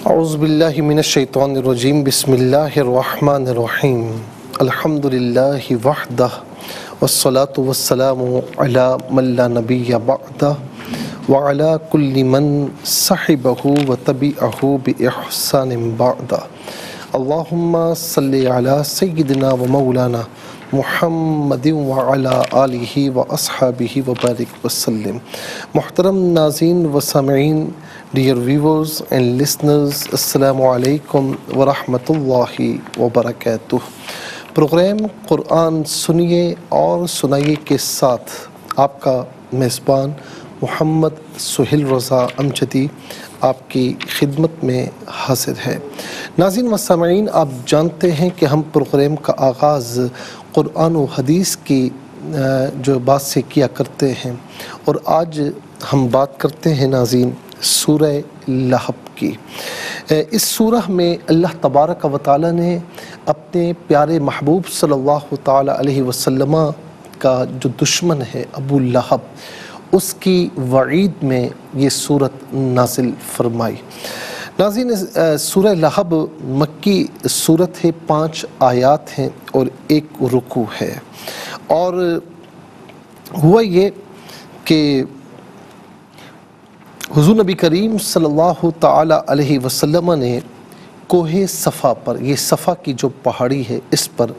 اعوذ باللہ من الشیطان الرجیم بسم اللہ الرحمن الرحیم الحمد للہ وحدہ والصلاة والسلام علی من لا نبی بعدہ وعلی کل من صحبہ وتبعہ بإحسان بعدہ اللہم صلی علی سیدنا و مولانا محمد وعلی آلہ واصحابہ وبارک وسلم۔ محترم ناظرین و سامعین، ڈیئر ویورز اینڈ لسنرز، السلام علیکم ورحمۃ اللہ وبرکاتہ۔ پروگرام قرآن سنیے اور سنائیے کے ساتھ آپ کا میزبان محمد سہیل رضا امجدی آپ کی خدمت میں حاضر ہے۔ ناظرین و سامعین، آپ جانتے ہیں کہ ہم پروگرام کا آغاز قرآن و حدیث کی جو بات سے کیا کرتے ہیں، اور آج ہم بات کرتے ہیں ناظرین سورہ لہب کی۔ اس سورہ میں اللہ تبارک و تعالی نے اپنے پیارے محبوب صلی اللہ تعالی علیہ وسلم کا جو دشمن ہے ابو لہب، اس کی وعید میں یہ سورت نازل فرمائی۔ ناظرین، سورہ لہب مکی سورت ہے، 5 آیات ہیں اور 1 رکوع ہے، اور ہوا یہ کہ حضور نبی کریم صلی اللہ تعالی علیہ وسلم نے کوہ صفا پر، یہ صفا کی جو پہاڑی ہے، اس پر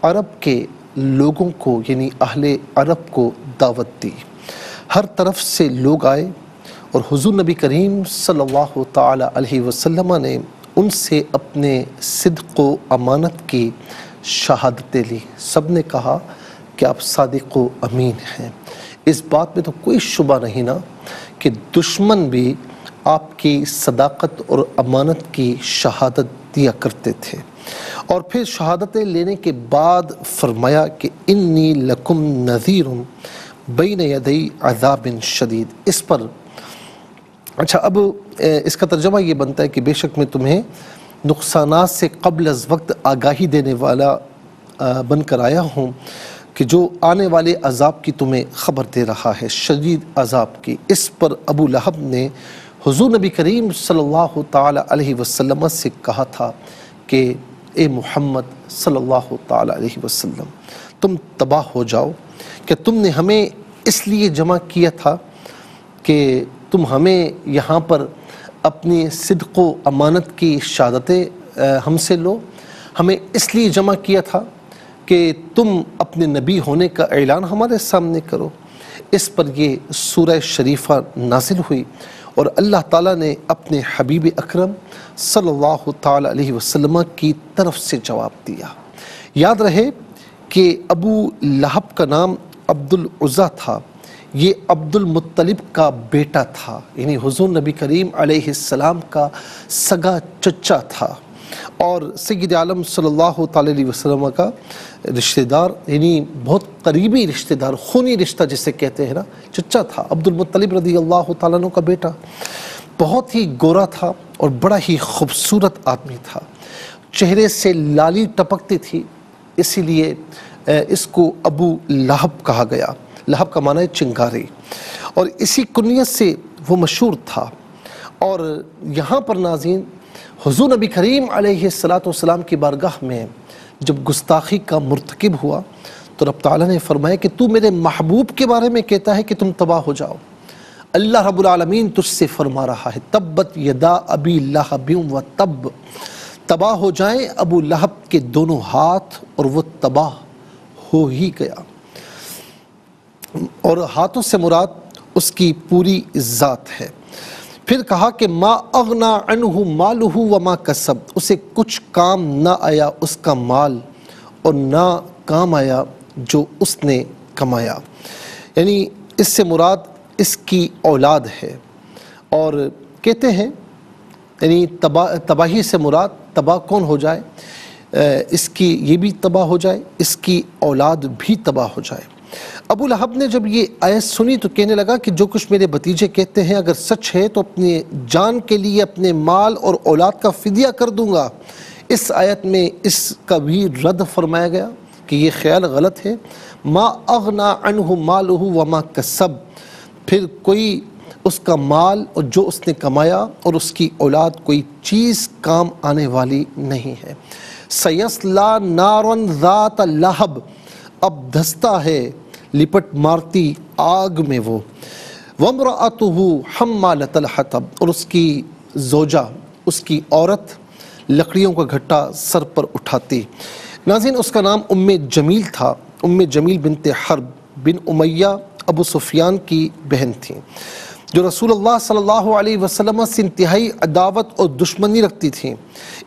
عرب کے لوگوں کو یعنی اہل عرب کو دعوت دی۔ ہر طرف سے لوگ آئے اور حضور نبی کریم صلی اللہ تعالی علیہ وسلم نے ان سے اپنے صدق و امانت کی شہادتیں لی۔ سب نے کہا کہ آپ صادق و امین ہیں۔ اس بات میں تو کوئی شبہ نہیں نا کہ دشمن بھی آپ کی صداقت اور امانت کی شہادت دیا کرتے تھے۔ اور پھر شہادتیں لینے کے بعد فرمایا کہ انی لکم نذیر بین یدی عذاب شدید۔ اس پر اچھا، اب اس کا ترجمہ یہ بنتا ہے کہ بے شک میں تمہیں نقصانات سے قبل از وقت آگاہی دینے والا بن کر آیا ہوں کہ جو آنے والے عذاب کی تمہیں خبر دے رہا ہے، شدید عذاب کی۔ اس پر ابو لہب نے حضور نبی کریم صلی اللہ تعالی علیہ وسلم سے کہا تھا کہ اے محمد صلی اللہ تعالی علیہ وسلم، تم تباہ ہو جاؤ۔ کہ تم نے ہمیں اس لیے جمع کیا تھا کہ تم ہمیں یہاں پر اپنی صدق و امانت کی شہادتیں ہم سے لو؟ ہمیں اس لیے جمع کیا تھا کہ تم اپنے نبی ہونے کا اعلان ہمارے سامنے کرو؟ اس پر یہ سورہ شریفہ نازل ہوئی، اور اللہ تعالیٰ نے اپنے حبیب اکرم صلی اللہ تعالی علیہ وسلم کی طرف سے جواب دیا۔ یاد رہے کہ ابو لہب کا نام عبد العزیٰ تھا، یہ عبد المطلب کا بیٹا تھا، یعنی حضور نبی کریم علیہ السلام کا سگا چچا تھا، اور سید عالم صلی اللہ تعالی علیہ وسلم کا رشتہ دار، یعنی بہت قریبی رشتہ دار، خونی رشتہ جسے کہتے ہیں نا، چچا تھا۔ عبد المطلب رضی اللہ تعالیٰ عنہ کا بیٹا بہت ہی گورا تھا اور بڑا ہی خوبصورت آدمی تھا، چہرے سے لالی ٹپکتی تھی، اسی لیے اس کو ابو لہب کہا گیا۔ لہب کا معنی ہے چنگاری، اور اسی کنیت سے وہ مشہور تھا۔ اور یہاں پر ناظرین، حضور نبی کریم علیہ السلام کی بارگاہ میں جب گستاخی کا مرتکب ہوا تو رب تعالیٰ نے فرمایا کہ تو میرے محبوب کے بارے میں کہتا ہے کہ تم تباہ ہو جاؤ۔ اللہ رب العالمین تجھ سے فرما رہا ہے تبت یدا ابی لہب و تب، تباہ ہو جائیں ابو لہب کے دونوں ہاتھ، اور وہ تباہ ہو ہی گیا۔ اور ہاتھوں سے مراد اس کی پوری ذات ہے۔ پھر کہا کہ ما اغنا عنہ مالہ وما کسب، اسے کچھ کام نہ آیا اس کا مال، اور نہ کام آیا جو اس نے کمایا، یعنی اس سے مراد اس کی اولاد ہے۔ اور کہتے ہیں یعنی تباہی سے مراد تباہ کون ہو جائے، اس کی یہ بھی تباہ ہو جائے، اس کی اولاد بھی تباہ ہو جائے۔ ابو لہب نے جب یہ آیت سنی تو کہنے لگا کہ جو کچھ میرے بھتیجے کہتے ہیں اگر سچ ہے تو اپنی جان کے لیے اپنے مال اور اولاد کا فدیہ کر دوں گا۔ اس آیت میں اس کا بھی رد فرمایا گیا کہ یہ خیال غلط ہے۔ ما اغنا عنہ مالہ وما کسب، پھر کوئی اس کا مال اور جو اس نے کمایا اور اس کی اولاد کوئی چیز کام آنے والی نہیں ہے۔ سیصلی نارا ذات لہب، اب دھستا ہے لپٹ مارتی آگ میں وہ۔ وامرأتہ حمالۃ الحطب، اور اس کی زوجہ، اس کی عورت لکڑیوں کا گھٹا سر پر اٹھاتی۔ ناظرین، اس کا نام ام جمیل تھا۔ ام جمیل بنت حرب بن امیہ ابو سفیان کی بہن تھیں، جو رسول اللہ صلی اللہ علیہ وسلم سے انتہائی عداوت اور دشمنی رکھتی تھیں۔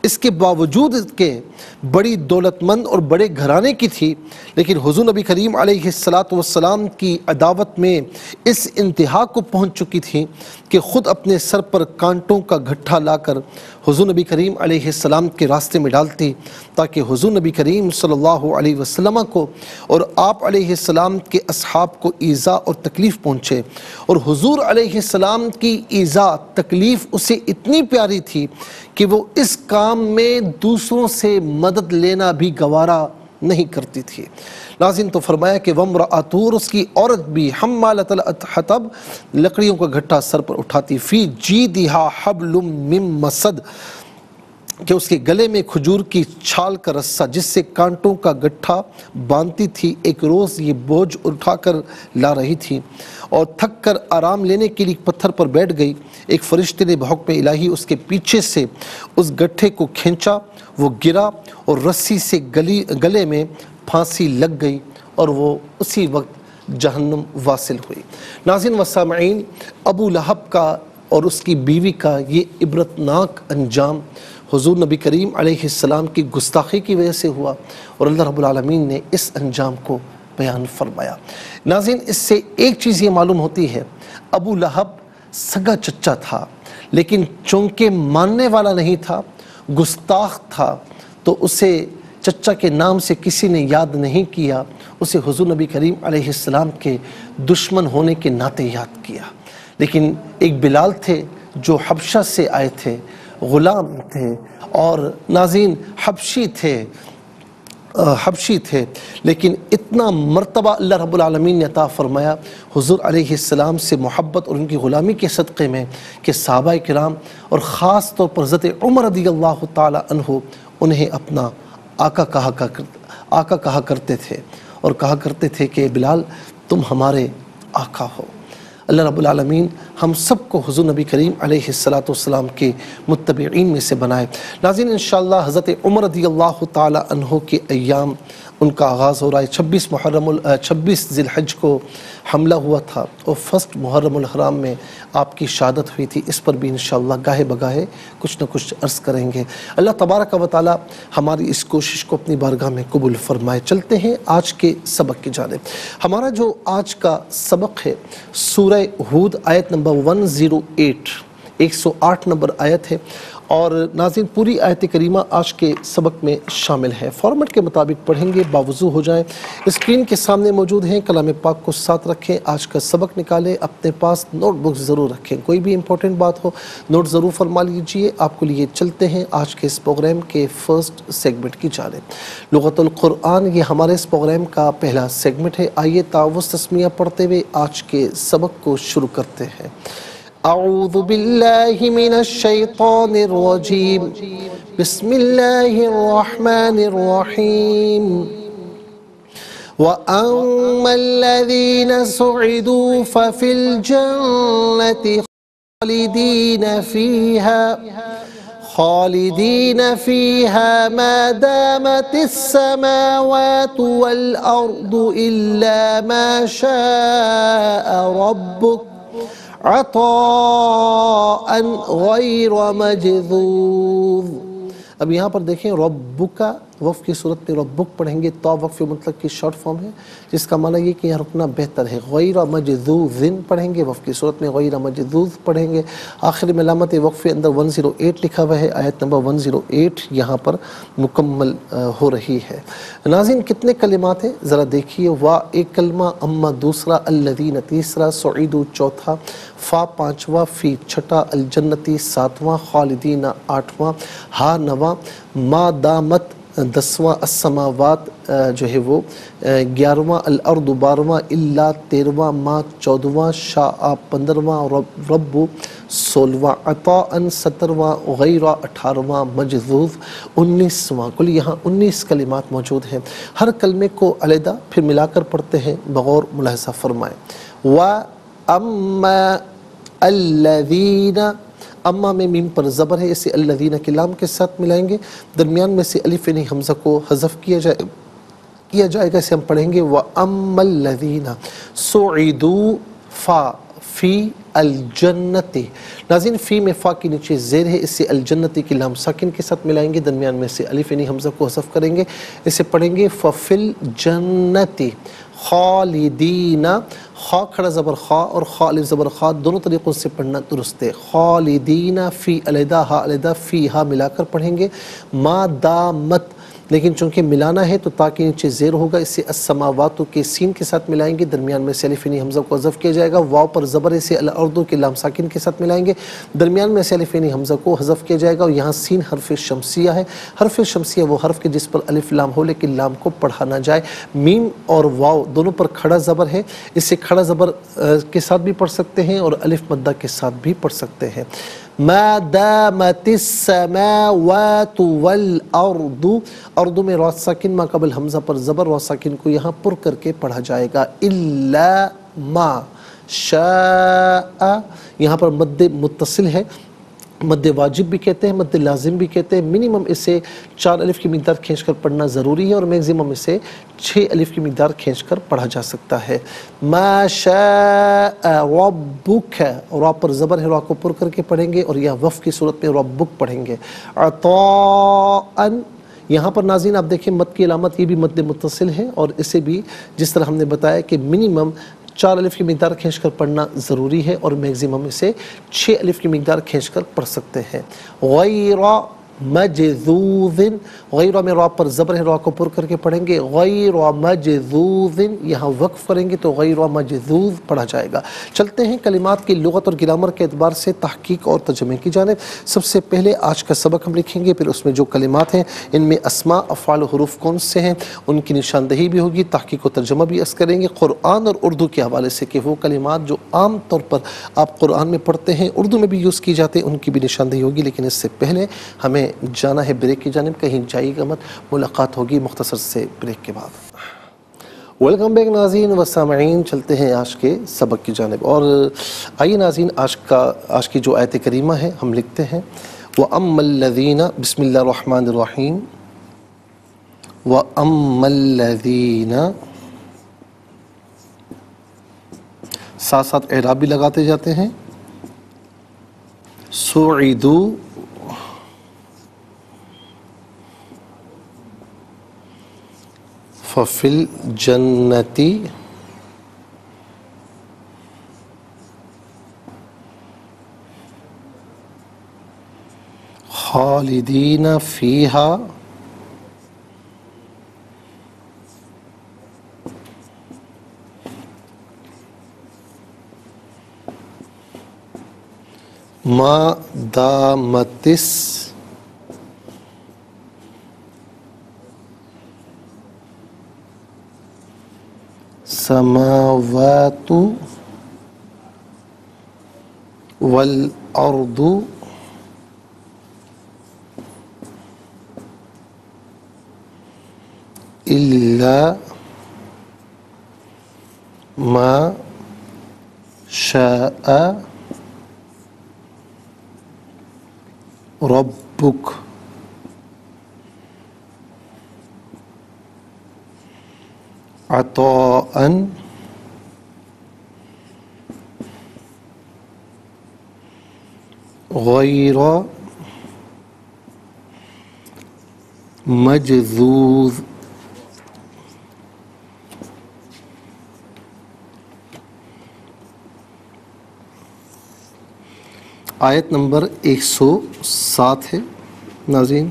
اس کے باوجود کہ بڑی دولت مند اور بڑے گھرانے کی تھی، لیکن حضور نبی کریم علیہ السلام کی عداوت میں اس انتہا کو پہنچ چکی تھی کہ خود اپنے سر پر کانٹوں کا گھٹا لا کر حضور نبی کریم علیہ السلام کے راستے میں ڈالتی، تاکہ حضور نبی کریم صلی اللہ علیہ وسلم کو اور آپ علیہ السلام کے اصحاب کو ایذا اور تکلیف پہنچے۔ اور حضور علیہ السلام کی ایذا تکلیف اسے اتنی پیاری تھی کہ وہ اس کام میں دوسروں سے مدد لینا بھی گوارا نہیں کرتی تھی۔ ناظرین، تو فرمایا کہ وامرأتہ، اس کی عورت بھی حمالۃ الحطب، لکڑیوں کا گھٹا سر پر اٹھاتی، فی جیدہا حبل من مسد، کہ اس کے گلے میں کھجور کی چھال کا رسہ جس سے کانٹوں کا گٹھا باندھتی تھی۔ ایک روز یہ بوجھ اٹھا کر لا رہی تھی اور تھک کر آرام لینے کے لیے پتھر پر بیٹھ گئی۔ ایک فرشتے نے بحکم الہی اس کے پیچھے سے اس گٹھے کو کھینچا، وہ گرا اور رسی سے گلے میں پھانسی لگ گئی اور وہ اسی وقت جہنم واصل ہوئی۔ ناظرین و سامعین، ابو لہب کا اور اس کی بیوی کا یہ عبرتناک انجام حضور نبی کریم علیہ السلام کی گستاخی کی وجہ سے ہوا، اور اللہ رب العالمین نے اس انجام کو بیان فرمایا۔ ناظرین، اس سے ایک چیز یہ معلوم ہوتی ہے، ابو لہب سگا چچا تھا، لیکن چونکہ ماننے والا نہیں تھا، گستاخ تھا، تو اسے چچا کے نام سے کسی نے یاد نہیں کیا، اسے حضور نبی کریم علیہ السلام کے دشمن ہونے کے ناطے یاد کیا۔ لیکن ایک بلال تھے جو حبشہ سے آئے تھے، غلام تھے، اور ناظرین حبشی تھے، لیکن اتنا مرتبہ اللہ رب العالمین نے عطا فرمایا حضور علیہ السلام سے محبت اور ان کی غلامی کے صدقے میں کہ صحابہ کرام اور خاص طور پر حضرت عمر رضی اللہ تعالی عنہ انہیں اپنا آقا کہا کرتے تھے، اور کہا کرتے تھے کہ بلال تم ہمارے آقا ہو۔ اللہ رب العالمین ہم سب کو حضور نبی کریم علیہ السلام کے متبعین میں سے بنائے۔ ناظرین، انشاءاللہ حضرت عمر رضی اللہ تعالی عنہ کے ایام ان کا آغاز ہو رہا ہے۔ 26 ذی الحج کو حملہ ہوا تھا اور 1 محرم الحرام میں آپ کی شہادت ہوئی تھی۔ اس پر بھی انشاءاللہ گاہے بگاہے کچھ نہ کچھ عرض کریں گے۔ اللہ تبارک و تعالی ہماری اس کوشش کو اپنی بارگاہ میں قبول فرمائے۔ چلتے ہیں آج کے سبق کی جانب۔ ہمارا جو آج کا سبق ہے سورہ ہود آیت نمبر 108 نمبر آیت ہے، اور ناظرین پوری آیت کریمہ آج کے سبق میں شامل ہے۔ فارمیٹ کے مطابق پڑھیں گے، باوضو ہو جائیں۔ اسکرین کے سامنے موجود ہیں، کلام پاک کو ساتھ رکھیں، آج کا سبق نکالیں، اپنے پاس نوٹ بک ضرور رکھیں، کوئی بھی امپورٹنٹ بات ہو نوٹ ضرور فرما لیجئے۔ آپ کو لیے چلتے ہیں آج کے اس پروگرام کے فرسٹ سیگمنٹ کی جانب۔ لغت القرآن، یہ ہمارے اس پروگرام کا پہلا سیگمنٹ ہے۔ آئیے تعوذ تسمیہ پڑھتے ہوئے آج کے سبق کو شروع کرتے ہیں۔ اعوذ باللہ من الشیطان الرجیم، بسم اللہ الرحمن الرحیم۔ وَأَمَّا الَّذِينَ سُعِدُوا فَفِي الْجَنَّةِ خَالِدِينَ فِيهَا مَا دَامَتِ السَّمَاوَاتُ وَالْأَرْضُ إِلَّا مَا شَاءَ رَبُّكَ عطاء غیر مجذوذ۔ اب یہاں پر دیکھیں، ربک وقف کی صورت میں ربک پڑھیں گے، تو وقف مطلق کی شارٹ فارم ہے، جس کا معنی یہ کہ یہاں رکنا بہتر ہے۔ غیر مجذوذ پڑھیں گے، وقف کی صورت میں غیر مجذوذ پڑھیں گے۔ آخر میں علامت وقف کے اندر 108 لکھا ہوا ہے، آیت نمبر 108 یہاں پر مکمل ہو رہی ہے۔ ناظرین کتنے کلمات ہیں ذرا دیکھیے۔ وا ایک کلمہ، اما دوسرا، الذین تیسرا، سعیدو چوتھا، فا پانچواں، فی چھٹا، الجنتی ساتواں، خالدین آٹھواں، ہا نواں، ما دامت 10واں السماوات جو ہے وہ 11واں، الارض 12واں، الا 13واں، ما 14واں، شاء 15واں، رب 16واں، عطاء 17واں، غیر 18واں، مجذوذ 19واں۔ کل یہاں 19 کلمات موجود ہیں۔ ہر کلمے کو علیحدہ پھر ملا کر پڑھتے ہیں، بغور ملاحظہ فرمائیں۔ وَأَمَّا الَّذِينَ، اما میں میم پر زبر ہے، اسے الذین کے لام کے ساتھ ملائیں گے، درمیان میں سے الف یعنی حمزہ کو حذف کیا جائے گا، اسے ہم پڑھیں گے وَأَمَّا الَّذِينَ سُعِدُوا فا فی الجنت۔ ناظرین فی میں فا کے نیچے زیر ہے، اسے الجنتی کی لام ساکن کے ساتھ ملائیں گے، درمیان میں سے الف یعنی حمزہ کو حذف کریں گے، اسے پڑھیں گے فَفِي الْجَنَّةِ خالدین۔ خا کھڑا زبر خا اور خا الف زبر خا دونوں طریقوں سے پڑھنا درست ہے۔ خالدین فی علیحدہ، ہا علیحدہ، فی ہا ملا کر پڑھیں گے۔ ما دامت، لیکن چونکہ ملانا ہے تو تا کے نیچے زیر ہوگا، اسے السماوات کے سین کے ساتھ ملائیں گے، درمیان میں سے الف یعنی حمزہ کو حذف کیا جائے گا۔ واو پر زبر، اسے الارض کے لام ساکن کے ساتھ ملائیں گے، درمیان میں سے الف یعنی حمزہ کو حذف کیا جائے گا، اور یہاں سین حرف شمسیہ ہے۔ حرف شمسیہ وہ حرف کے جس پر الف لام ہو لیکن لام کو پڑھا نہ جائے۔ میم اور واو دونوں پر کھڑا زبر ہے، اسے کھڑا زبر کے ساتھ بھی پڑھ سکتے ہیں اور الف مدہ کے ساتھ بھی پڑھ سکتے ہیں۔ ما دامت السماوات والارض، اردو میں را ساکن ما قبل حمزہ پر زبر، را ساکن کو یہاں پر کر کے پڑھا جائے گا۔ الا ما شاء، یہاں پر مد متصل ہے، مد واجب بھی کہتے ہیں، مد لازم بھی کہتے ہیں۔ منیمم اسے 4 الف کی مقدار کھینچ کر پڑھنا ضروری ہے، اور میگزیمم اسے 6 الف کی مقدار کھینچ کر پڑھا جا سکتا ہے۔ ما شاء ربک، را پر زبر ہے، را کو پر کر کے پڑھیں گے، اور یہ وقف کی صورت میں ربک پڑھیں گے۔ عطاء، یہاں پر ناظرین آپ دیکھیں مد کی علامت، یہ بھی مد متصل ہے، اور اسے بھی جس طرح ہم نے بتایا کہ منیمم 4 الف کی مقدار کھینچ کر پڑھنا ضروری ہے، اور میگزیمم اسے 6 الف کی مقدار کھینچ کر پڑھ سکتے ہیں۔ غیر مجذوذ، غیر میں را پر زبر ہے، را کو پر کر کے پڑھیں گے۔ غیر مجذوذ، یہاں وقف کریں گے تو غیر مجذوذ پڑھا جائے گا۔ چلتے ہیں کلمات کی لغت اور گرامر کے اعتبار سے تحقیق اور ترجمے کی جانب۔ سب سے پہلے آج کا سبق ہم لکھیں گے، پھر اس میں جو کلمات ہیں ان میں اسماء، افعال و حروف کون سے ہیں ان کی نشاندہی بھی ہوگی، تحقیق و ترجمہ بھی عرض کریں گے قرآن اور اردو کے حوالے سے، کہ وہ کلمات جو عام طور پر آپ قرآن میں پڑھتے ہیں اردو میں بھی یوز کی جاتے ہیں ان کی بھی نشاندہی ہوگی۔ لیکن اس سے پہلے ہمیں جانا ہے بریک کی جانب، کہیں جائیے گا مت، ملاقات ہوگی مختصر سے بریک کے بعد۔ ویلکم بیک ناظرین و سامعین، چلتے ہیں آج کے سبق کی جانب، اور آئیے ناظرین آج کی جو آیت کریمہ ہے ہم لکھتے ہیں وَأَمَّا الَّذِينَ، بسم اللہ الرحمن الرحیم، وَأَمَّا الَّذِينَ، ساتھ ساتھ اعراب بھی لگاتے جاتے ہیں، سُعِدُوا فَفِي الْجَنَّةِ خالدین فیہا ما دامت السماوات والارض الا ما شاء ربک عطاء غیر مجذوذ۔ آیت نمبر 107 ہے ناظرین،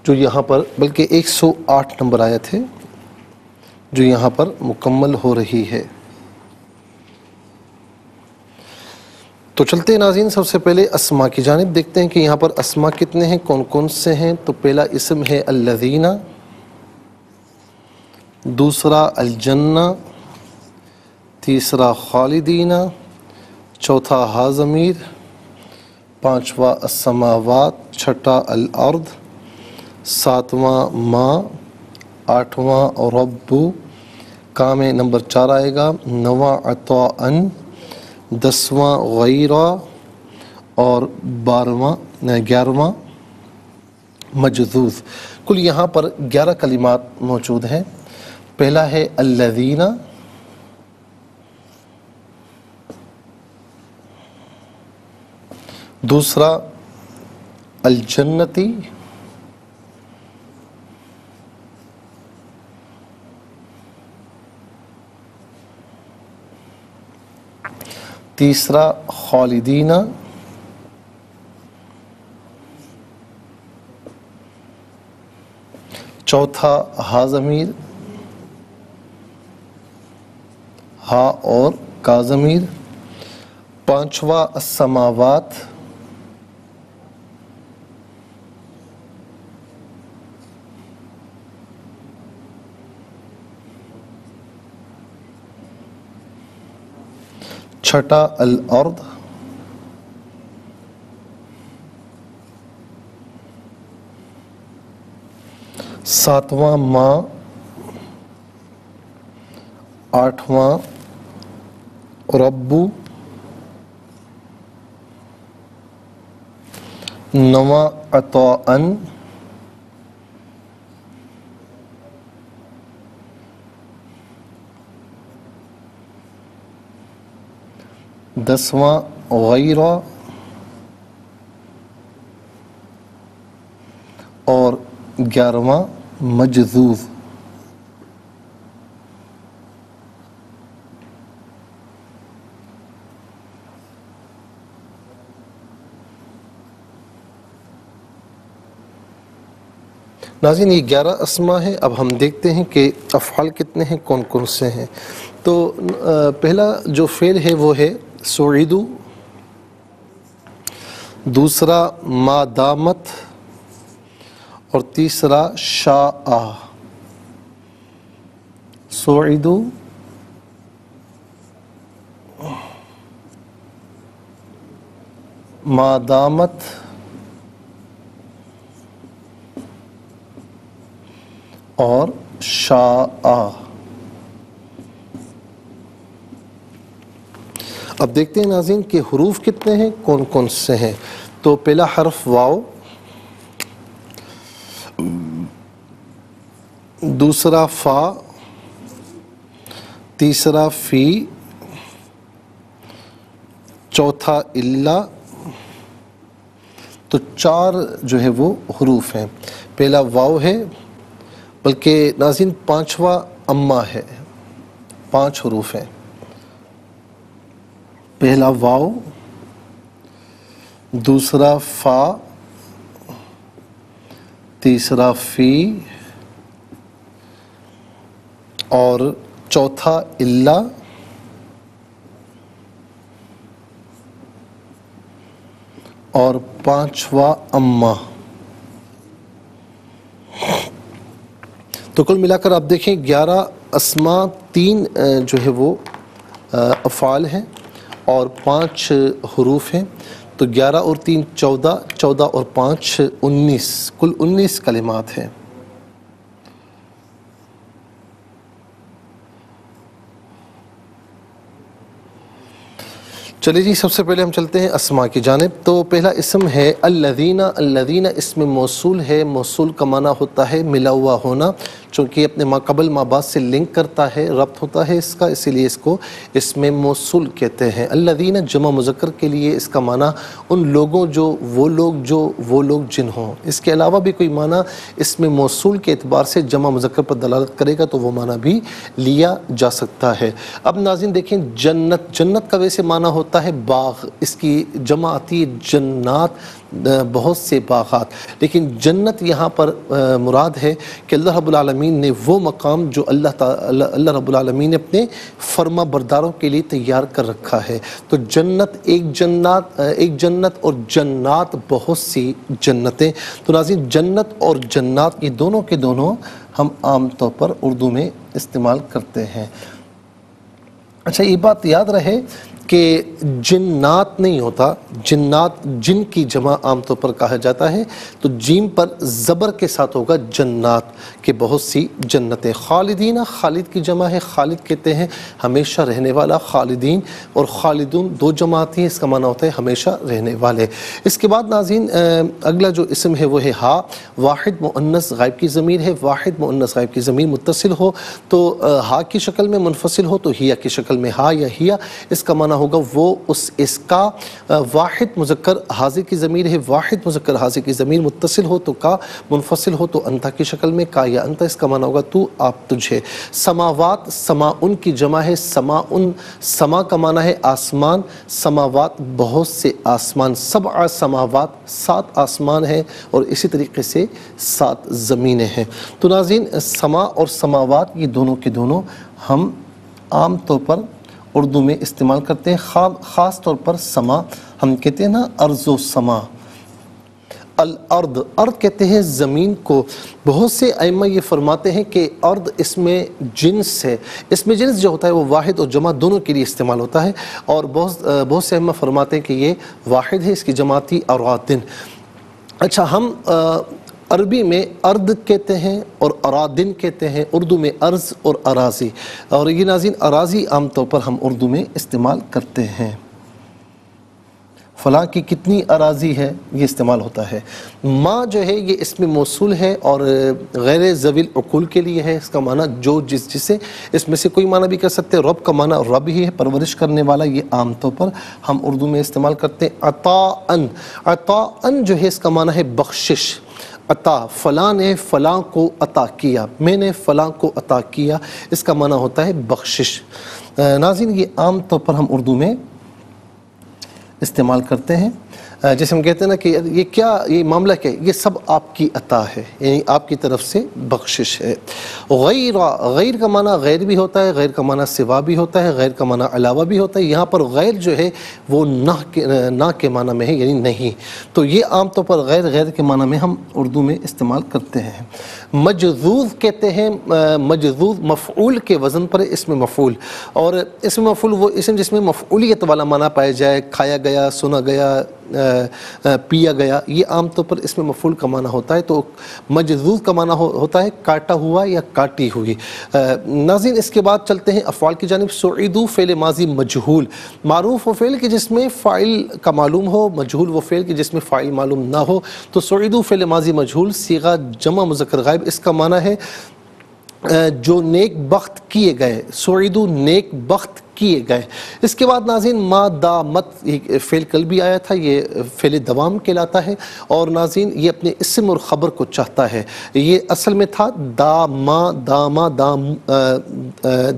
جو یہاں پر بلکہ 108 نمبر آیت ہے جو یہاں پر مکمل ہو رہی ہے۔ تو چلتے ہیں ناظرین، سب سے پہلے اسما کی جانب دیکھتے ہیں کہ یہاں پر اسما کتنے ہیں، کون کون سے ہیں۔ تو پہلا اسم ہے الذین، دوسرا الجنہ، تیسرا خالدین، چوتھا ہا ضمیر، پانچواں السماوات، چھٹا الارض، ساتواں ما، آٹھواں رب، کام نمبر 4 آئے گا، نواں عطاءً، 10واں غیرہ، اور 11واں مجذوذ۔ کل یہاں پر 11 کلمات موجود ہیں۔ پہلا ہے الذین، دوسرا الجنتی، تیسرا خالدین، چوتھا ہا ضمیر، ہا اور کا ضمیر، پانچواں السماوات، چھٹا الارض، ساتواں ما، آٹھواں ربو، نواں عطاءً، دسواں غیرہ، اور 11واں مجذوذ۔ ناظرین یہ 11 اسما ہے۔ اب ہم دیکھتے ہیں کہ افعال کتنے ہیں، کون کون سے ہیں۔ تو پہلا جو فعل ہے وہ ہے صعیدو، دوسرا ما دامت، اور تیسرا شاء۔ صعیدو، ما دامت، اور شاء۔ اب دیکھتے ہیں ناظرین کہ حروف کتنے ہیں، کون کون سے ہیں۔ تو پہلا حرف واو، دوسرا فا، تیسرا فی، چوتھا الا۔ تو 4 جو ہے وہ حروف ہیں۔ پہلا واو ہے، بلکہ ناظرین 5واں اما ہے، 5 حروف ہیں۔ پہلا واو، دوسرا فا، تیسرا فی، اور چوتھا الا، اور 5واں اما۔ تو کل ملا کر آپ دیکھیں 11 اسما، 3 جو ہے وہ افعال ہیں اور 5 حروف ہیں۔ تو 11 اور 3 14، 14 اور 5 19، کل 19 کلمات ہیں۔ چلیے جی، سب سے پہلے ہم چلتے ہیں اسما کی جانب۔ تو پہلا اسم ہے الذین۔ الذین اسم موصول ہے، موصول کا معنی ہوتا ہے ملا ہوا ہونا، چونکہ اپنے ما قبل ما بعد سے لنک کرتا ہے، ربط ہوتا ہے اس کا، اسی لیے اس کو اسم موصول کہتے ہیں۔ الذین جمع مذکر کے لیے اس کا معنی ان لوگوں جو وہ لوگ جن ہوں۔ اس کے علاوہ بھی کوئی معنی اسم موصول کے اعتبار سے جمع مذکر پر دلالت کرے گا تو وہ معنی بھی لیا جا سکتا ہے۔ اب ناظرین دیکھیں جنت، جنت کا ویسے معنی ہوتا ہوتا ہے باغ، اس کی جمع آتی ہے جنات، بہت سے باغات، لیکن جنت یہاں پر مراد ہے کہ اللہ رب العالمین نے وہ مقام جو اللہ رب العالمین نے اپنے فرما برداروں کے لیے تیار کر رکھا ہے۔ تو جنت ایک جنت اور جنات بہت سی جنتیں۔ تو ناظرین، جنت اور جنات یہ دونوں کے دونوں ہم عام طور پر اردو میں استعمال کرتے ہیں۔ اچھا، یہ بات یاد رہے کہ جنات نہیں ہوتا، جنات جن کی جمع عام طور پر کہا جاتا ہے، تو جیم پر زبر کے ساتھ ہوگا جنات کے بہت سی جنتیں۔ خالدین، خالد کی جمع ہے، خالد کہتے ہیں ہمیشہ رہنے والا، خالدین اور خالدون دو جمع آتی ہیں، اس کا معنی ہوتا ہے ہمیشہ رہنے والے۔ اس کے بعد ناظرین اگلا جو اسم ہے وہ ہے ہا، واحد مؤنث غائب کی ضمیر ہے۔ واحد مؤنث غائب کی ضمیر متصل ہو تو ہا کی شکل میں، منفصل ہو تو ہیا کی شکل میں ہا یا ہیا، اس کا معنی ہوگا وہ اس کا۔ واحد مذکر حاضر کی ضمیر ہے، واحد مذکر حاضر کی ضمیر متصل ہو تو کا، منفصل ہو تو انتا کی شکل میں کا یا انتا، اس کا معنی ہوگا تو، آپ، تجھے۔ سماوات سماؤن کی جمع ہے، سماؤن، سما کا معنی ہے آسمان، سماوات بہت سے آسمان، سبع سماوات 7 آسمان ہیں اور اسی طریقے سے 7 زمینیں ہیں۔ تو ناظرین، سما اور سماوات یہ دونوں کے دونوں ہم عام طور پر اردو میں استعمال کرتے ہیں، خاص طور پر سما ہم کہتے ہیں نا ارض و سما۔ الارض، ارض کہتے ہیں زمین کو۔ بہت سے ائمہ یہ فرماتے ہیں کہ ارض اس میں جنس ہے، اس میں جنس جو ہوتا ہے وہ واحد اور جمع دونوں کے لیے استعمال ہوتا ہے، اور بہت سے ائمہ فرماتے ہیں کہ یہ واحد ہے، اس کی جماعتی ارادن۔ اچھا، ہم عربی میں ارض کہتے ہیں اور ارادن کہتے ہیں، اردو میں ارض اور اراضی، اور یہ ناظرین اراضی عام طور پر ہم اردو میں استعمال کرتے ہیں۔ فلاں کی کتنی اراضی ہے، یہ استعمال ہوتا ہے۔ ما جو ہے یہ اسم موصول ہے اور غیر ذوی العقول کے لیے ہے، اس کا معنی جو جسے، اس میں سے کوئی معنی بھی کر سکتے ہیں۔ رب کا معنی رب ہی ہے، پرورش کرنے والا، یہ عام طور پر ہم اردو میں استعمال کرتے ہیں۔ عطاءً، عطاءً جو ہے اس کا معنی ہے بخشش، عطا، فلاں نے فلاں کو عطا کیا، میں نے فلاں کو عطا کیا، اس کا معنی ہوتا ہے بخشش۔ ناظرین، یہ عام طور پر ہم اردو میں استعمال کرتے ہیں۔ جیسے ہم کہتے ہیں نا کہ یہ کیا، یہ معاملہ کیا، یہ سب آپ کی عطا ہے، یعنی آپ کی طرف سے بخشش ہے۔ غیر، غیر کا معنی غیر بھی ہوتا ہے، غیر کا معنی سوا بھی ہوتا ہے، غیر کا معنی علاوہ بھی ہوتا ہے۔ یہاں پر غیر جو ہے وہ نہ کے معنی میں ہے، یعنی نہیں، تو یہ عام طور پر غیر کے معنی میں ہم اردو میں استعمال کرتے ہیں۔ مجذوذ کہتے ہیں، مجذوذ مفعول کے وزن پر اسم مفعول، اور اسم مفعول وہ اسم جس میں مفعولیت والا معنی پایا جائے، کھایا گیا، سنا گیا، پیا گیا، یہ عام طور پر اس میں مفعول کا معنی ہوتا ہے۔ تو مجذوذ کا معنی ہوتا ہے کاٹا ہوا یا کاٹی ہوئی۔ ناظرین، اس کے بعد چلتے ہیں افعال کی جانب۔ سعیدو فعل ماضی مجہول، معروف وہ فعل کہ جس میں فاعل کا معلوم ہو، مجہول وہ فعل کہ جس میں فاعل معلوم نہ ہو۔ تو سعیدو فعل ماضی مجہول، صیغہ جمع مذکر غائب، اس کا معنی ہے جو نیک بخت کیے گئے، سعیدو نیک بخت کیے گئے۔ اس کے بعد ناظرین ما دامت، یہ فعل کل بھی آیا تھا، یہ فعل دوام کہلاتا ہے، اور ناظرین یہ اپنے اسم اور خبر کو چاہتا ہے۔ یہ اصل میں تھا داما، داما،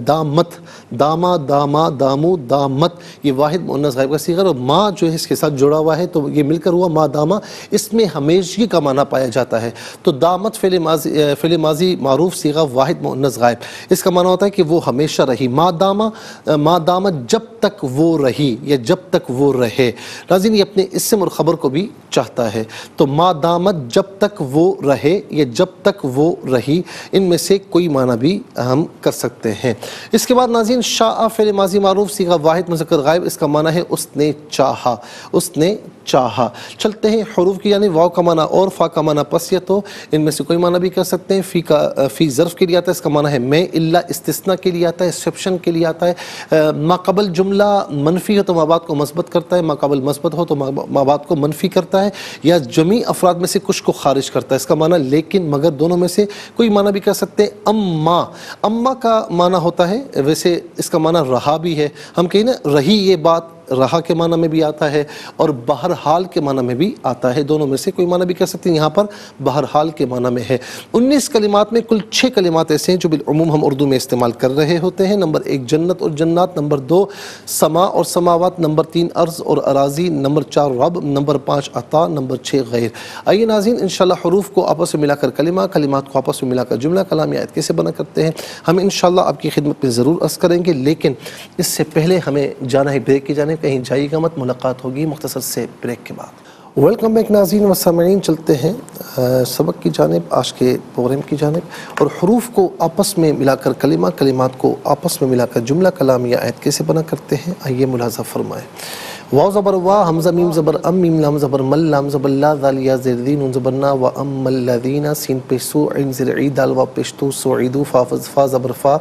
دامت، داما، داما، دامو، دامت، یہ واحد مؤنث غائب کا صیغہ، اور ما جو ہے اس کے ساتھ جڑا ہوا ہے تو یہ مل کر ہوا ما داما، اس میں ہمیشگی کا معنی پایا جاتا ہے۔ تو دامت فعل ماضی معروف صیغہ واحد مؤنث غائب، اس کا معنی ہوتا ہے کہ وہ ہمیشہ رہی۔ ما دامت جب تک وہ رہی یا جب تک وہ رہے۔ ناظرین یہ اپنے اسم اور خبر کو بھی چاہتا ہے، تو ما دامت جب تک وہ رہے یا جب تک وہ رہی، ان میں سے کوئی معنی بھی ہم کر سکتے ہیں۔ اس کے بعد ناظرین شاء فعل ماضی معروف صیغہ واحد مذکر غائب، اس کا معنی ہے اس نے چاہا، اس نے چاہا۔ چلتے ہیں حروف کی یعنی واو کا معنی اور فا کا معنی پس یا تو، ان میں سے کوئی معنی بھی کر سکتے ہیں۔ فی ظرف کے لیے آتا ہے، اس کا معنی ہے میں، الا استثناء کے لیے آتا ہے، ایکسیپشن کے لیے آتا ہے۔ ما قبل جملہ منفی ہو تو ما بعد کو مثبت کرتا ہے، ما قبل مثبت ہو تو ما بعد کو منفی کرتا ہے، یا جمعی افراد میں سے کچھ کو خارج کرتا ہے، اس کا معنی لیکن، مگر، دونوں میں سے کوئی معنی بھی کر سکتے ہیں۔ اما، اما کا معنی ہوتا ہے، ویسے اس کا معنی رہا بھی ہے، ہم کہیں نا رہی یہ بات، رہا کے معنی میں بھی آتا ہے اور بہرحال کے معنی میں بھی آتا ہے، دونوں میں سے کوئی معنی بھی کر سکتے ہیں، یہاں پر بہرحال کے معنی میں ہے۔ 19 کلمات میں کل 6 کلمات ایسے ہیں جو بالعموم ہم اردو میں استعمال کر رہے ہوتے ہیں۔ نمبر 1 جنت اور جنات، نمبر 2 سما اور سماوات، نمبر 3 ارض اور اراضی، نمبر 4 رب، نمبر 5 عطا، نمبر 6 غیر۔ آئیے ناظرین انشاءاللہ حروف کو آپس میں ملا کر کلمہ، کلمات کو آپس میں ملا کر جملہ، کلام یا آیت کیسے بنا کرتے ہیں ہم انشاءاللہ آپ کی خدمت میں ضرور عرض کریں گے، لیکن اس سے پہلے ہمیں جانا ہے بریک کی جانب، کہیں جائیے گا مت، ملاقات ہوگی مختصر سے بریک کے بعد۔ ویلکم بیک ناظرین و سامعین، چلتے ہیں سبق کی جانب، آج کے پروگرام کی جانب، اور حروف کو آپس میں ملا کر کلمہ، کلمات کو آپس میں ملا کر جملہ، کلام یا آیت کیسے بنا کرتے ہیں آئیے ملاحظہ فرمائیں۔ واو زبر وا، حمزہ میم زبر ام، میم لام زبر مل، لام زبر لا، ذال یا زیر دین، نون زبر نا، و ام الذین، سین پیش سو، عین زیر عی، دال واو پیش تو، سعیدو، فا زبر فا،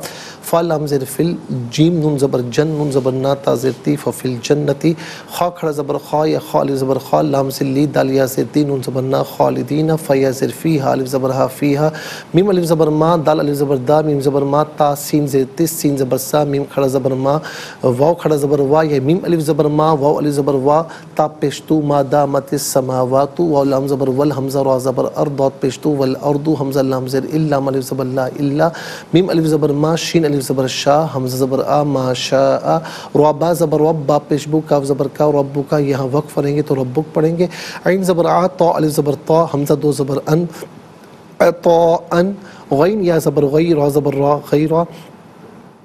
فا لام زیر فل، جیم نون زبر جن، نون زبر نا، تا زیر تی، ففی الجنتی، خا کھڑا زبر خا یا خا الف زبر خا، لام زیر لی، دال یا زیر دی، نون زبر نا، خالدین، فا یا زیر فی، ہا الف زبر ہا، فیہا، میم الف زبر ما، دال الف زبر دا، میم زبر ما، تا سین زیر تس، سین زبر سا، میم کھڑا زبر ما، واو کھڑا زبر وا یا میم الف زبر ما، واو الف زبر وا، تا پیشتو، ما دامت السماوات، واو لام زبر ول، حمزہ را زبر ارض، داد پیشتو، والارض، حمزہ لام زیر الا، الف زبر لا الا، میم الف زبر ما، شین الف زبر شا، حمزہ زبر آ، ما شاء، را با زبر وب، با پیشبو، کاف زبر کا، ربو کا، یہاں وقف پڑھیں گے تو ربک پڑھیں گے، عین زبر آ، تا الف زبر تا، حمزہ دو زبر ان، تا ان، غین یا زبر غی، را زبر را، غیرہ،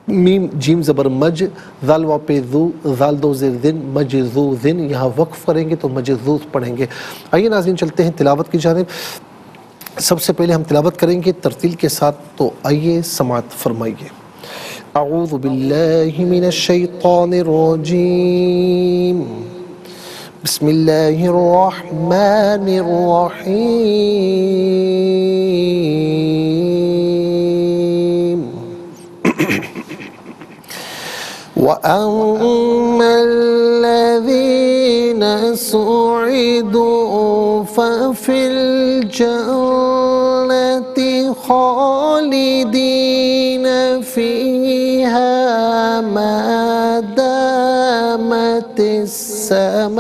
میم جیم زبر مج، ذال واو پہ ذو، ذال دو زیر ذن، مجذو ذن، یہاں وقف کریں گے تو مجذوذ پڑھیں گے۔ آئیے ناظرین چلتے ہیں تلاوت کی جانب، سب سے پہلے ہم تلاوت کریں گے ترتیل کے ساتھ، تو آئیے سماعت فرمائیے۔ اعوذ باللہ من الشیطان الرجیم، بسم اللہ الرحمن الرحیم، وَأَمَّا الَّذِينَ سُعِدُوا فَفِي الْجَنَّةِ خَالِدِينَ فِيهَا مَا دَامَتِ السَّمَاوَاتُ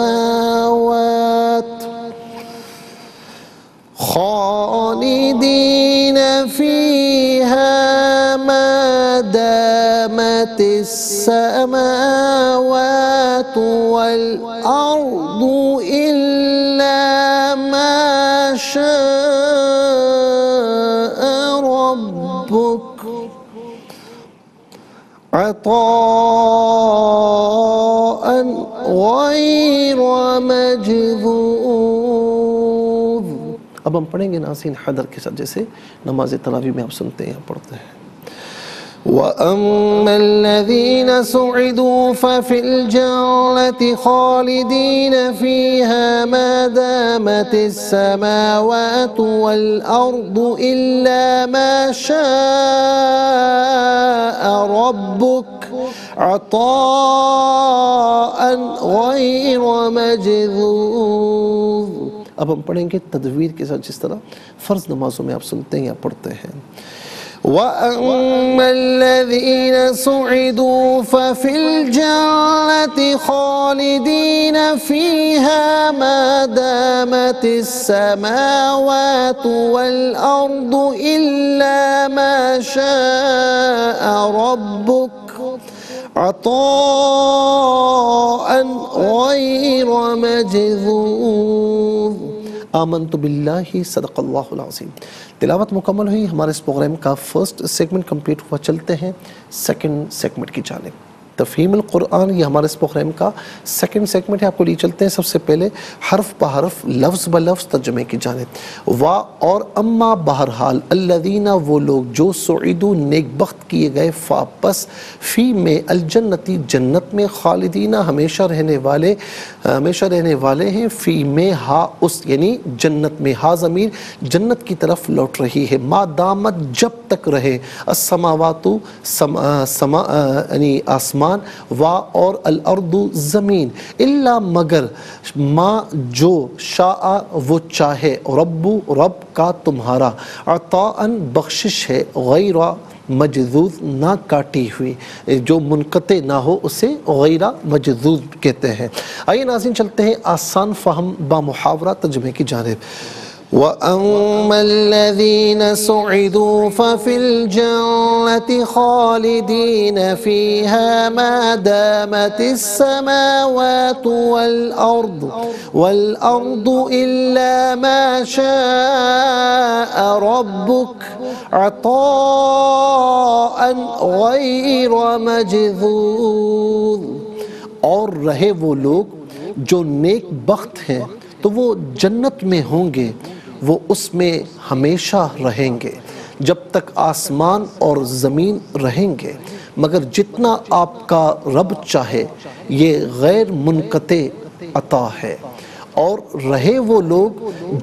خالدين فيها ما دامت السماوات والأرض إلا ما شاء ربك عطاء غير مجذوذ۔ اب ہم پڑھیں گے ناظرین حدر کے ساتھ، جیسے نماز تراویح میں آپ سنتے ہیں پڑھتے ہیں۔ وَأَمَّا الَّذِينَ سُعِدُوا فَفِي الْجَنَّةِ خَالِدِينَ فِيهَا مَا دَامَتِ السَّمَاوَاتُ وَالْأَرْضُ إِلَّا مَا شَاءَ رَبُّكَ عَطَاءً غَيْرَ مَجْذُوذٍ۔ اب ہم پڑھیں گے تدویر کے ساتھ، جس طرح فرض نمازوں میں آپ سنتے ہیں یا پڑھتے ہیں۔ وَأَمَّا الَّذِينَ سُعِدُوا فَفِي الْجَنَّةِ خَالِدِينَ فِيهَا مَا دَامَتِ السَّمَاوَاتُ وَالْأَرْضُ إِلَّا مَا شَاءَ رَبُّكَ عطاء غیر مجذوذ۔ آمنت باللہ، صدق اللہ العظیم۔ تلاوت مکمل ہوئی، ہمارے اس پروگرام کا فرسٹ سیگمنٹ کمپلیٹ ہوا، چلتے ہیں سیکنڈ سیگمنٹ کی جانب۔ تفہیم القرآن یہ ہمارے اس پروگرام کا سیکنڈ سیگمنٹ ہے، آپ کو لیے چلتے ہیں سب سے پہلے حرف بحرف، لفظ بلفظ ترجمے کی جانب۔ وا اور اما بہرحال، الذین وہ لوگ جو سعیدو نیک بخت کیے گئے، فا پس، فی میں، الجنتی جنت میں، خالدین ہمیشہ رہنے والے ہیں، فی میں ہا اس یعنی جنت میں، ہا ضمیر جنت کی طرف لوٹ رہی ہے، ما دامت جب تک رہے، السماوات یعنی آسمان، وا اور الارض زمین، الا مگر، ما جو، شاء وہ چاہے، رب کا تمہارا، عطاء بخشش ہے، غیر مجذوذ نہ کاٹی ہوئی، جو منقطع نہ ہو اسے غیر مجذوذ کہتے ہیں۔ آئیے ناظرین چلتے ہیں آسان فہم با محاورہ ترجمے کی جانب۔ وَأَمَّا الَّذِينَ سُعِدُوا فَفِي الْجَنَّةِ خَالِدِينَ فِيهَا مَا دَامَتِ السَّمَاوَاتُ وَالْأَرْضُ إِلَّا مَا شَاءَ رَبُّكَ عَطَاءً غَيْرَ مَجْذُوذٍ۔ اور رہے وہ لوگ جو نیک بخت ہیں تو وہ جنت میں ہوں گے، وہ اس میں ہمیشہ رہیں گے جب تک آسمان اور زمین رہیں گے، مگر جتنا آپ کا رب چاہے، یہ غیر منقطع عطا ہے۔ اور رہے وہ لوگ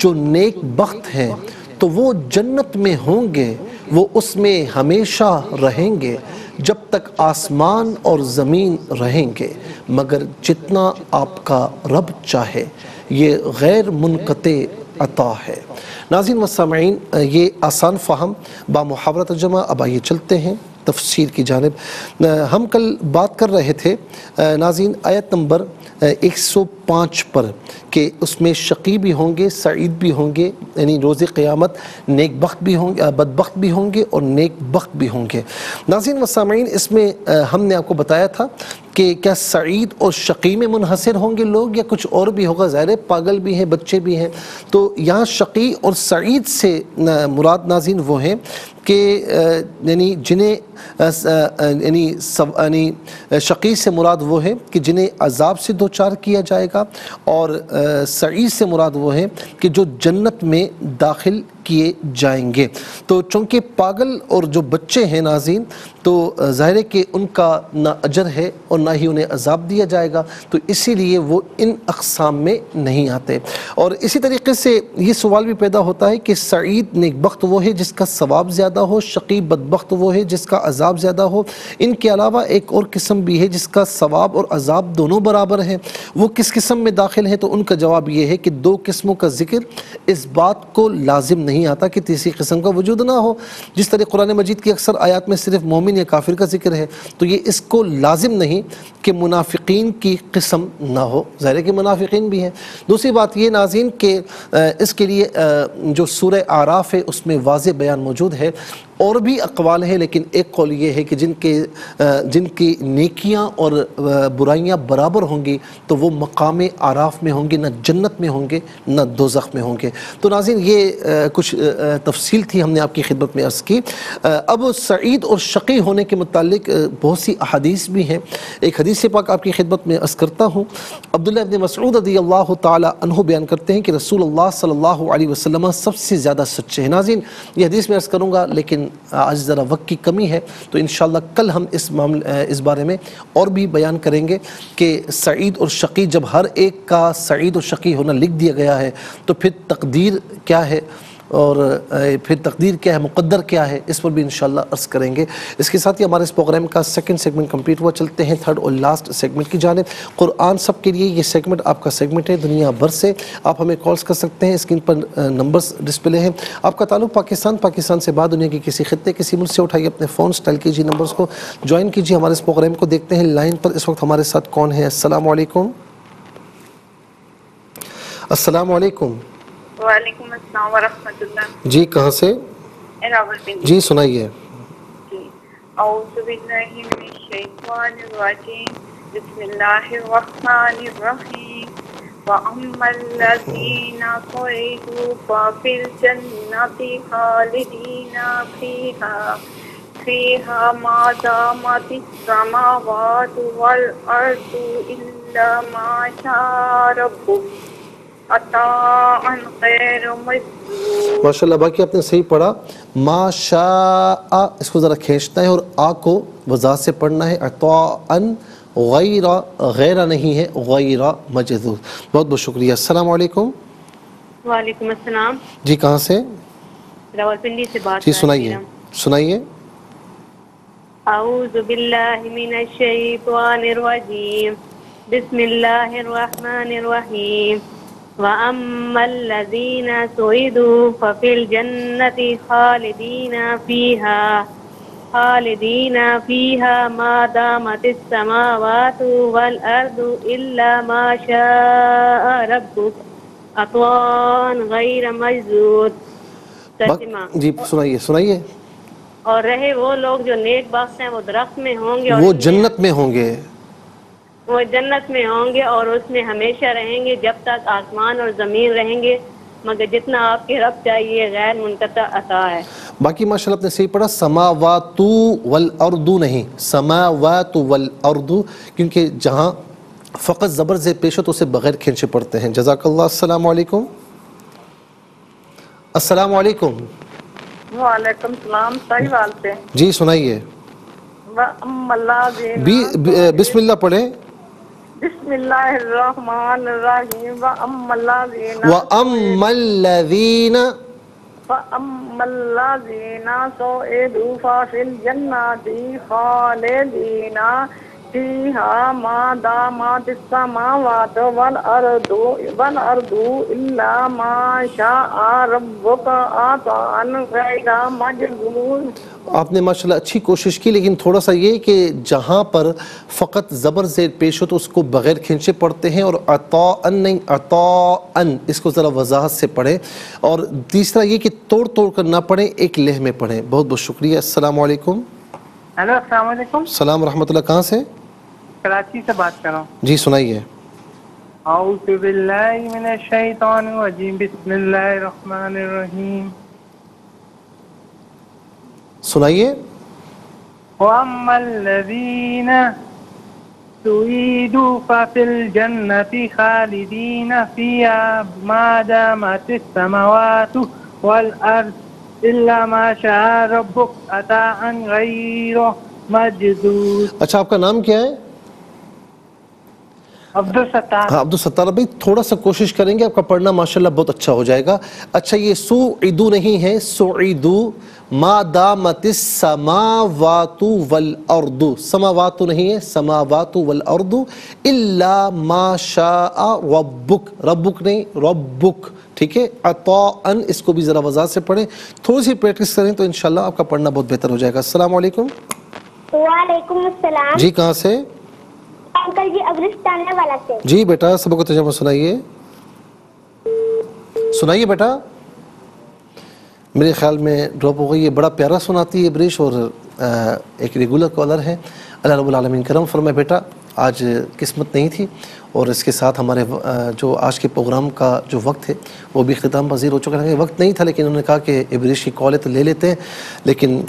جو نیک بخت ہیں تو وہ جنت میں ہوں گے، وہ اس میں ہمیشہ رہیں گے جب تک آسمان اور زمین رہیں گے، مگر جتنا آپ کا رب چاہے، یہ غیر منقطع عطا ہے۔ ناظرین و سامعین، یہ آسان فہم با محاورہ ترجمہ۔ اب آئیے چلتے ہیں تفسیر کی جانب۔ ہم کل بات کر رہے تھے ناظرین آیت نمبر 105 پر کہ اس میں شقی بھی ہوں گے، سعید بھی ہوں گے، یعنی روز قیامت نیک بخت بھی ہوں گے، بدبخت بھی ہوں گے اور نیک بخت بھی ہوں گے۔ ناظرین و سامعین، اس میں ہم نے آپ کو بتایا تھا کہ کیا سعید اور شقی میں منحصر ہوں گے لوگ یا کچھ اور بھی ہوگا؟ ظاہر ہے پاگل بھی ہیں، بچے بھی ہیں۔ تو یہاں شقی اور سعید سے مراد ناظرین وہ ہیں کہ یعنی جنہیں یعنی شقی سے مراد وہ ہے کہ جنہیں عذاب سے دوچار کیا جائے گا، اور سعید سے مراد وہ ہے کہ جو جنت میں داخل کیے جائیں گے۔ تو چونکہ پاگل اور جو بچے ہیں ناظرین، تو ظاہر ہے کہ ان کا نہ اجر ہے اور نہ ہی انہیں عذاب دیا جائے گا، تو اسی لیے وہ ان اقسام میں نہیں آتے۔ اور اسی طریقے سے یہ سوال بھی پیدا ہوتا ہے کہ سعید نیک بخت وہ ہے جس کا ثواب زیادہ ہو، شقی بدبخت وہ ہے جس کا عذاب زیادہ ہو۔ ان کے علاوہ ایک اور قسم بھی ہے جس کا ثواب اور عذاب دونوں برابر ہیں، وہ کس قسم میں داخل ہیں؟ تو ان کا جواب یہ ہے کہ دو قسموں کا ذکر اس بات کو لازم نہیں آتا کہ تیسری قسم کا وجود نہ ہو۔ جس طرح قرآن مجید کی اکثر آیات میں صرف مومن یا کافر کا ذکر ہے، تو یہ اس کو لازم نہیں کہ منافقین کی قسم نہ ہو، ظاہر ہے کہ منافقین بھی ہیں۔ دوسری بات یہ ناظرین کہ اس کے لیے جو سورہ اعراف ہے اس میں واضح بیان موجود ہے۔ اور بھی اقوال ہیں، لیکن ایک قول یہ ہے کہ جن کی نیکیاں اور برائیاں برابر ہوں گی تو وہ مقام اعراف میں ہوں گے، نہ جنت میں ہوں گے نہ دوزخ میں ہوں گے۔ تو ناظرین یہ کچھ تفصیل تھی ہم نے آپ کی خدمت میں عرض کی۔ اب سعید اور شقی ہونے کے متعلق بہت سی احادیث بھی ہیں۔ ایک حدیث پاک آپ کی خدمت میں عرض کرتا ہوں۔ عبداللہ ابن مسعود رضی اللہ تعالی عنہ بیان کرتے ہیں کہ رسول اللہ صلی اللہ علیہ وسلم سب سے زیادہ سچے ہیں۔ ناظرین یہ حدیث میں عرض کروں گا، لیکن آج ذرا وقت کی کمی ہے، تو انشاءاللہ کل ہم اس بارے میں اور بھی بیان کریں گے کہ سعید اور شقی، جب ہر ایک کا سعید اور شقی ہونا لکھ دیا گیا ہے تو پھر تقدیر کیا ہے اور پھر تقدیر کیا ہے، مقدر کیا ہے، اس پر بھی انشاءاللہ عرض کریں گے۔ اس کے ساتھ ہی ہمارے اس پروگرام کا سیکنڈ سیگمنٹ کمپلیٹ ہوا۔ چلتے ہیں تھرڈ اور لاسٹ سیگمنٹ کی جانب۔ قرآن سب کے لیے یہ سیگمنٹ آپ کا سیگمنٹ ہے، دنیا بھر سے آپ ہمیں کالز کر سکتے ہیں، اسکرین پر نمبرز ڈسپلے ہیں۔ آپ کا تعلق پاکستان سے بعد دنیا کے کسی خطے کسی ملک سے اٹھائیے اپنے فون، ڈائل کیجیے نمبرز کو، جوائن کیجیے ہمارے اس پروگرام کو۔ دیکھتے ہیں لائن پر اس وقت ہمارے ساتھ کون ہے۔ السلام علیکم۔ السلام علیکم۔ وعلیکم السلام ورحمۃ اللہ۔ جی کہاں سے؟ راولپنڈی۔ جی سنائیے۔ جی اعوذ باللہ من الشیطان الرجیم، بسم اللہ الرحمن الرحیم۔ وَأَمَّا الَّذِينَ سُعِدُوا فَفِي الْجَنَّةِ خَالِدِينَ فِيهَا مَا دَامَتِ السَّمَاوَاتُ وَالْأَرْضُ إِلَّا مَا شَاءَ رَبُّكَ عطاء غیر مجذوذ۔ ماشاءاللہ، باقی آپ نے صحیح پڑھا۔ ما شاء، اس کو ذرا کھینچنا ہے اور آ کو وضاحت سے پڑھنا ہے۔ عطاء غیر نہیں ہے، غیر مجذوذ۔ بہت بہت شکریہ۔ السلام علیکم۔ وعلیکم السلام۔ جی کہاں سے؟ راولپنڈی سے بات جی سنائیے۔ اعوذ باللہ من الشیطان الرجیم، بسم اللہ الرحمن الرحیم۔ وَأَمَّا الَّذِينَ سُعِدُوا فَفِي الْجَنَّةِ خَالِدِينَ فِيهَا خالدین فیہا ما دامت السماوات والارض الا ما شاء ربک عطاء غیر مجذوذ۔ ترجمہ، جی سنائیے۔ اور رہے وہ لوگ جو نیک بخت ہیں وہ درخت میں ہوں گے، اور وہ جنت میں ہوں گے، وہ جنت میں ہوں گے اور اس میں ہمیشہ رہیں گے جب تک آسمان اور زمین رہیں گے، مگر جتنا آپ کے رب چاہیے غیر منقطع عطا ہے۔ باقی ماشاءاللہ آپ نے صحیح پڑھا، سماوات والارض نہیں، سماوات والارض، کیونکہ جہاں فقط زبر زیر پیش ہو تو اسے بغیر کھینچے پڑھتے ہیں۔ جزاک اللہ۔ السلام علیکم۔ السلام علیکم۔ وعلیکم السلام، صحیح بات سے۔ جی سنائیے۔ بسم اللہ پڑھیں۔ بسم اللہ الرحمن الرحیم۔ وَأَمَّا الَّذِينَ سُعِدُوا فَفِي الْجَنَّةِ خَالِدِينَ فِيهَا مَا دَامَتِ السَّمَاوَاتُ وَالْأَرْضُ إِلَّا مَا شَاءَ رَبُّكَ عَطَاءً غَيْرَ مَجْذُوذٍ۔ آپ نے ماشاءاللہ اچھی کوشش کی، لیکن تھوڑا سا یہ کہ جہاں پر فقط زبر زیر پیش ہو تو اس کو بغیر کھینچے پڑھتے ہیں، اور عطاءً نہیں عطاءً، اس کو ذرا وضاحت سے پڑھیں، اور تیسرا یہ کہ توڑ کر نہ پڑھیں، ایک لہ میں پڑھیں۔ بہت بہت شکریہ۔ السلام علیکم۔ ہیلو، السلام علیکم۔ السلام ورحمۃ اللہ۔ کہاں سے؟ کراچی سے بات کر رہا ہوں۔ جی سنائیے۔ اعوذ باللہ من الشیطان الرجیم، بسم اللہ الرحمن الرحیم۔ سنائیے۔ وَأَمَّا الَّذِينَ سُعِدُوا فَفِي الْجَنَّةِ خَالِدِينَ فِيهَا مَا دَامَتِ السَّمَاوَاتُ وَالْأَرْضُ إِلَّا مَا شَاءَ رَبُّكَ عَطَاءً غَيْرَ مَجْذُوذٍ۔ اچھا، آپ کا نام کیا ہے؟ عبدالستار۔ ہاں عبدالستار بھائی، تھوڑا سا کوشش کریں گے، آپ کا پڑھنا ماشاءاللہ بہت اچھا ہو جائے گا۔ اچھا، یہ سُعِدُوا نہیں ہے، سُعِدُوا ما دامت السماوات والارض، سماوات نہیں ہے، سماوات والارض الا ما شاء ربک، ربک نہیں ربک، ٹھیک ہے؟ عطاءً، اس کو بھی ذرا وضاحت سے پڑھیں، تھوڑی سی پریکٹس کریں تو انشاءاللہ آپ کا پڑھنا بہت بہتر ہو جائے گا۔ السلام علیکم۔ وعلیکم السلام۔ جی کہاں سے؟ انکل جی افغانستان والا سے۔ جی بیٹا، سبق کو ترجمہ سنائیے۔ سنائیے بیٹا۔ میرے خیال میں ڈراپ ہو گئی، یہ بڑا پیارا سناتی ہے بریش، اور ایک ریگولر کالر ہے۔ اللہ رب العالمین کرم فرمائے۔ بیٹا آج قسمت نہیں تھی، اور اس کے ساتھ ہمارے جو آج کے پروگرام کا جو وقت ہے وہ بھی اختتام پذیر ہو چکا ہے۔ وقت نہیں تھا، لیکن انہوں نے کہا کہ ابریش کی کال ہے تو لے لیتے ہیں، لیکن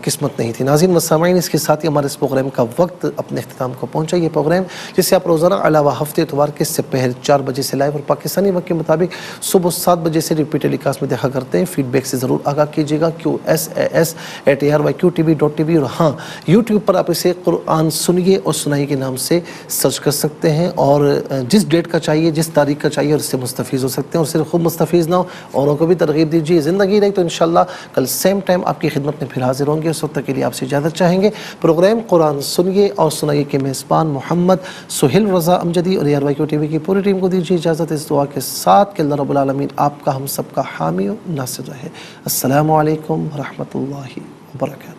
قسمت نہیں تھی۔ ناظرین و سامعین، اس کے ساتھ ہی ہمارے اس پروگرام کا وقت اپنے اختتام کو پہنچا۔ یہ پروگرام جسے آپ روزانہ علاوہ ہفتے اتوار کے سپہر 4 بجے سے لائیو اور پاکستانی وقت کے مطابق صبح 7 بجے سے ریپیٹ ٹیلی کاسٹ میں دیکھا کرتے ہیں۔ فیڈ بیک سے ضرور آگاہ کیجیے گا، QSAS@ARYQTV.tv، اور ہاں یوٹیوب پر آپ اسے قرآن سنیے اور سنائیے کے نام سے سرچ کر سکتے ہیں، اور جس ڈیٹ کا چاہیے، جس تاریخ کا چاہیے، اور اس سے مستفیض ہو سکتے ہیں، اور صرف خود مستفیض نہ ہو، اوروں کو بھی ترغیب دیجیے۔ زندگی رہی تو انشاءاللہ کل سیم ٹائم آپ کی خدمت میں پھر حاضر ہوں گے۔ اس وقت کے لیے آپ سے اجازت چاہیں گے۔ پروگرام قرآن سنیے اور سنائیے کے میزبان محمد سہیل رضا امجدی اور ARYQTV کی پوری ٹیم کو دیجیے اجازت، اس دعا کے ساتھ کہ اللہ رب العالمین آپ کا، ہم سب کا حامی و ناصر رہے۔ السلام علیکم ورحمۃ اللہ وبرکاتہ۔